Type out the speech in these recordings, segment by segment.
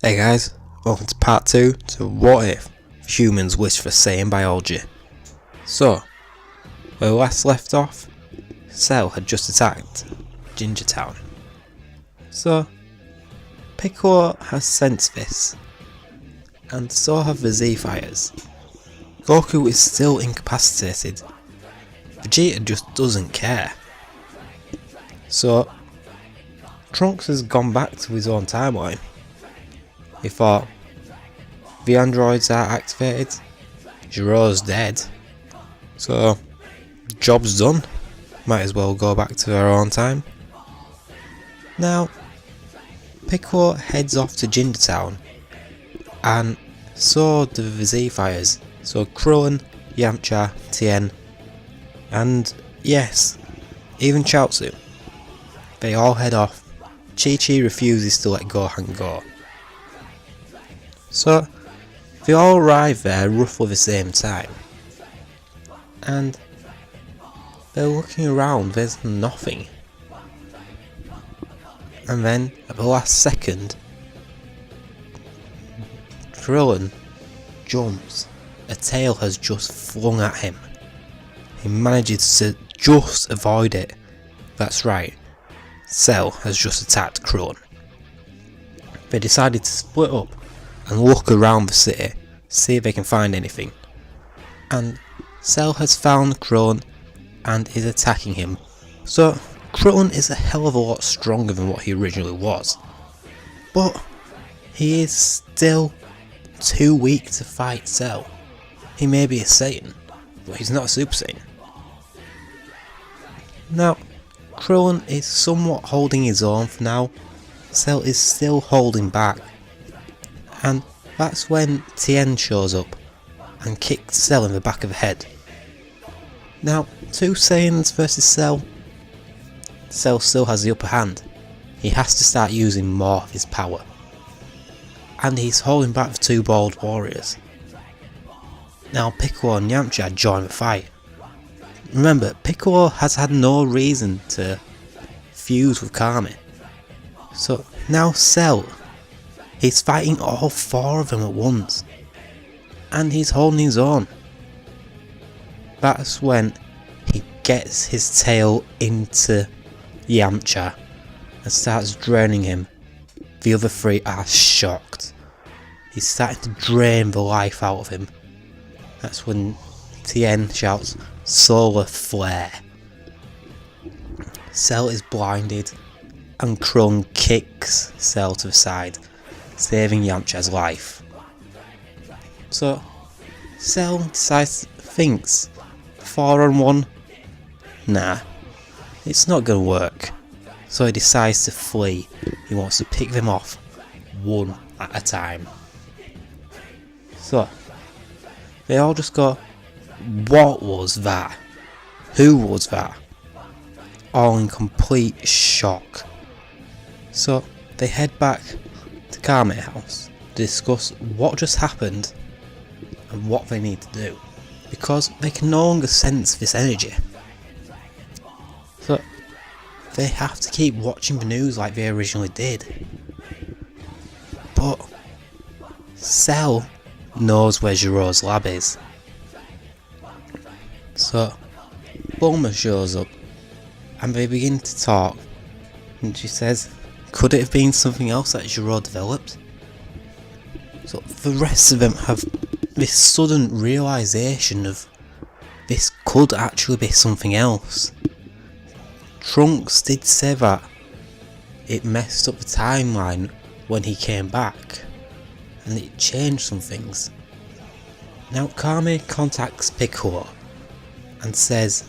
Hey guys, welcome to part 2 to What If Humans Wish for Sayain Biology. So, where we last left off, Cell had just attacked Ginger Town. So, Piccolo has sensed this, and so have the Z-Fighters. Goku is still incapacitated. Vegeta just doesn't care. So, Trunks has gone back to his own timeline. He thought, the androids are activated, Jiro's dead, so job's done, might as well go back to our own time. Now, Piccolo heads off to Ginger Town, and so do the Z-Fighters, so Krillin, Yamcha, Tien, and yes, even Chaozu. They all head off. Chi-Chi refuses to let Gohan go. So, they all arrive there roughly the same time, and they're looking around, there's nothing. And then, at the last second, Krillin jumps. A tail has just flung at him. He manages to just avoid it. That's right, Cell has just attacked Krillin. They decided to split up and look around the city, see if they can find anything. And Cell has found Krillin and is attacking him. So Krillin is a hell of a lot stronger than what he originally was. But he is still too weak to fight Cell. He may be a Saiyan, but he's not a Super Saiyan. Now, Krillin is somewhat holding his own for now. Cell is still holding back. And that's when Tien shows up and kicks Cell in the back of the head. Now, 2 Saiyans versus Cell. Cell still has the upper hand. He has to start using more of his power. And he's holding back the 2 bald warriors. Now Piccolo and Yamcha join the fight. Remember, Piccolo has had no reason to fuse with Kami. So now Cell, he's fighting all 4 of them at once, and he's holding his own. That's when he gets his tail into Yamcha and starts draining him. The other 3 are shocked. He's starting to drain the life out of him. That's when Tien shouts, "Solar Flare." Cell is blinded, and Krillin kicks Cell to the side, saving Yamcha's life. So, Cell thinks, 4-on-1? Nah, it's not gonna work. So he decides to flee. He wants to pick them off, one at a time. So, they all just go, "What was that? Who was that?" All in complete shock. So, they head back to Kame House to discuss what just happened and what they need to do, because they can no longer sense this energy. So they have to keep watching the news like they originally did. But Cell knows where Jiro's lab is. So Bulma shows up and they begin to talk, and she says, could it have been something else that Jiro developed? So the rest of them have this sudden realisation of this could actually be something else. Trunks did say that it messed up the timeline when he came back, and it changed some things. Now Kami contacts Piccolo and says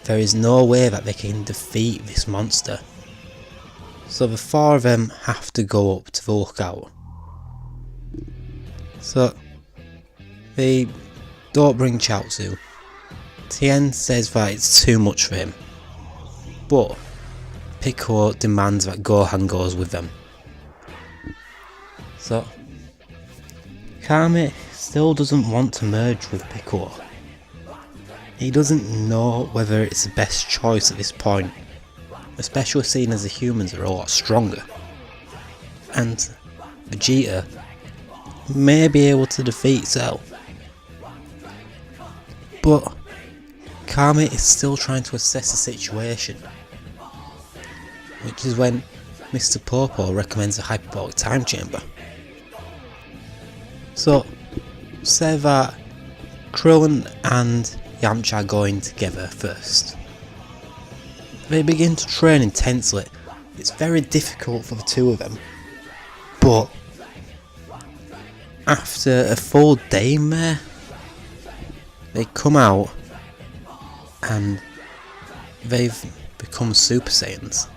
there is no way that they can defeat this monster. So the 4 of them have to go up to the lookout. So they don't bring Chaozu. Tien says that it's too much for him, but Piccolo demands that Gohan goes with them. So Kami still doesn't want to merge with Piccolo. He doesn't know whether it's the best choice at this point, especially seeing as the humans are a lot stronger. And Vegeta may be able to defeat Cell. But Kami is still trying to assess the situation, which is when Mr. Popo recommends a hyperbolic time chamber. So, say that Krillin and Yamcha go in together first. They begin to train intensely. It's very difficult for the two of them, but after a full day in there, they come out and they've become Super Saiyans.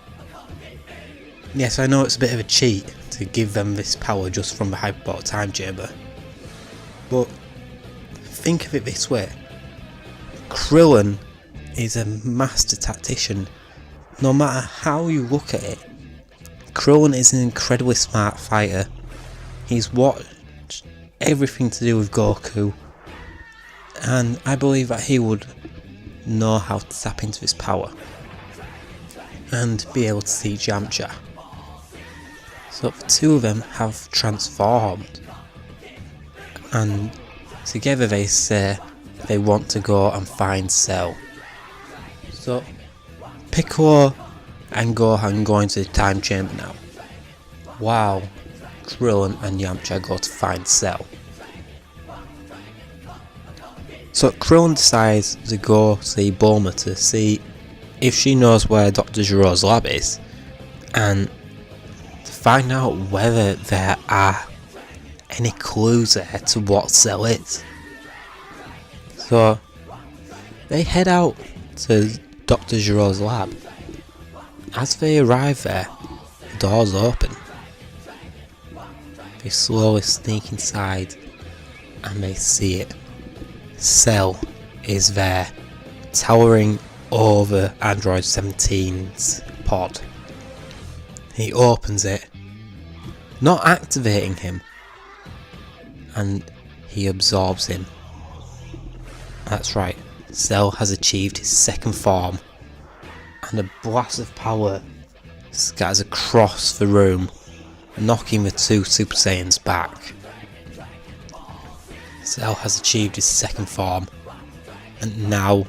Yes, I know it's a bit of a cheat to give them this power just from the hyperbolic time chamber, but think of it this way. Krillin is a master tactician. No matter how you look at it, Krillin is an incredibly smart fighter. He's watched everything to do with Goku, and I believe that he would know how to tap into his power and be able to teach Yamcha. So the two of them have transformed, and together they say they want to go and find Cell. So Piccolo and Gohan go into the time chamber now, while Krillin and Yamcha go to find Cell. So Krillin decides to go see Bulma to see if she knows where Dr. Gero's lab is, and to find out whether there are any clues there to what Cell is. So they head out to Dr. Gero's lab. As they arrive there, the doors open. They slowly sneak inside and they see it. Cell is there, towering over Android 17's pod. He opens it, not activating him, and he absorbs him. That's right, Cell has achieved his second form, and a blast of power scatters across the room, knocking the two Super Saiyans back. Cell has achieved his second form, and now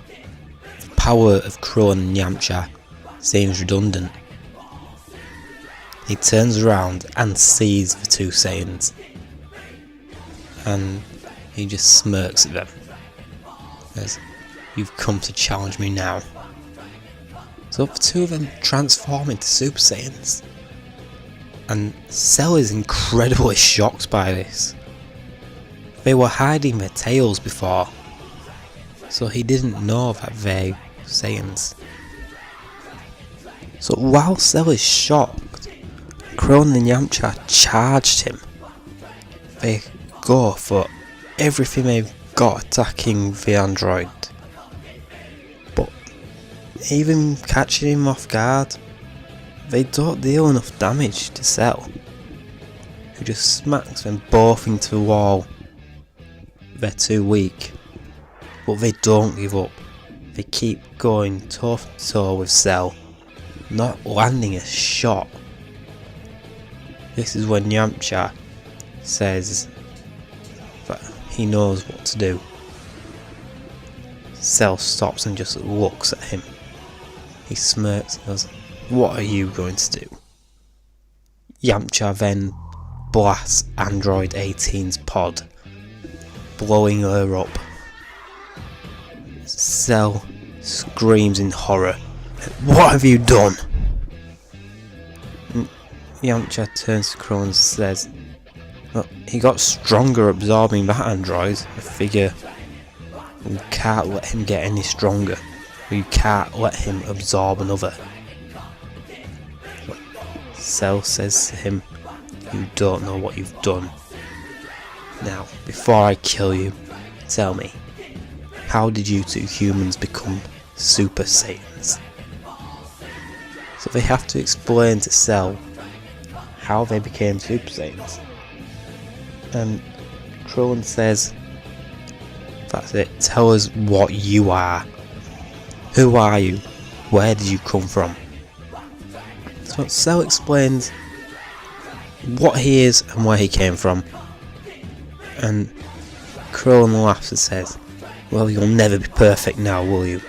the power of Krillin and Yamcha seems redundant. He turns around and sees the two Saiyans, and he just smirks at them. Says, "You've come to challenge me now." So the two of them transform into Super Saiyans, and Cell is incredibly shocked by this. They were hiding their tails before, so he didn't know that they were Saiyans. So while Cell is shocked, Krillin and Yamcha charged him. They go for everything they've got attacking the android, but even catching him off guard, they don't deal enough damage to Cell, who just smacks them both into the wall. They're too weak, but they don't give up. They keep going toe to toe with Cell, not landing a shot. This is when Yamcha says that he knows what to do. Cell stops and just looks at him. He smirks and goes, "What are you going to do?" Yamcha then blasts Android 18's pod, blowing her up. Cell screams in horror, "What have you done?" Yamcha turns to Krillin and says, "Well, he got stronger absorbing that android. I figure we can't let him get any stronger. We can't let him absorb another." Cell says to him, "You don't know what you've done. Now, before I kill you, tell me, how did you two humans become Super Saiyans?" So they have to explain to Cell how they became Super Saiyans. And Krillin says, "That's it, tell us what you are. Who are you? Where did you come from?" So Cell explains what he is and where he came from. And Krillin laughs and says, well, you'll never be perfect now, will you?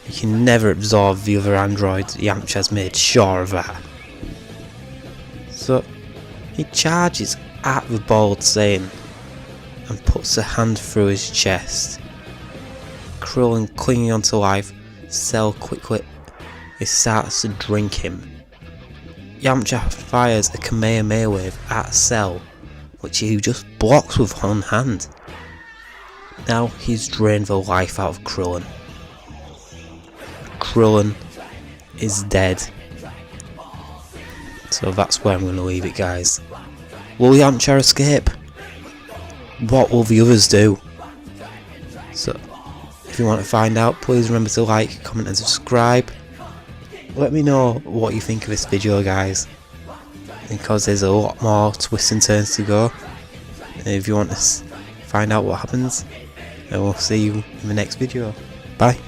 You can never absorb the other androids Yamcha's made sure of that. So he charges at the bald Saiyan and puts a hand through his chest. Krillin clinging onto life, Cell quickly starts to drink him. Yamcha fires a Kamehameha wave at Cell, which he just blocks with one hand. Now he's drained the life out of Krillin. Krillin is dead. So that's where I'm going to leave it, guys. Will Yamcha escape? What will the others do? So, if you want to find out, please remember to like, comment and subscribe. Let me know what you think of this video, guys, because there's a lot more twists and turns to go. And if you want to find out what happens, I will see you in the next video. Bye.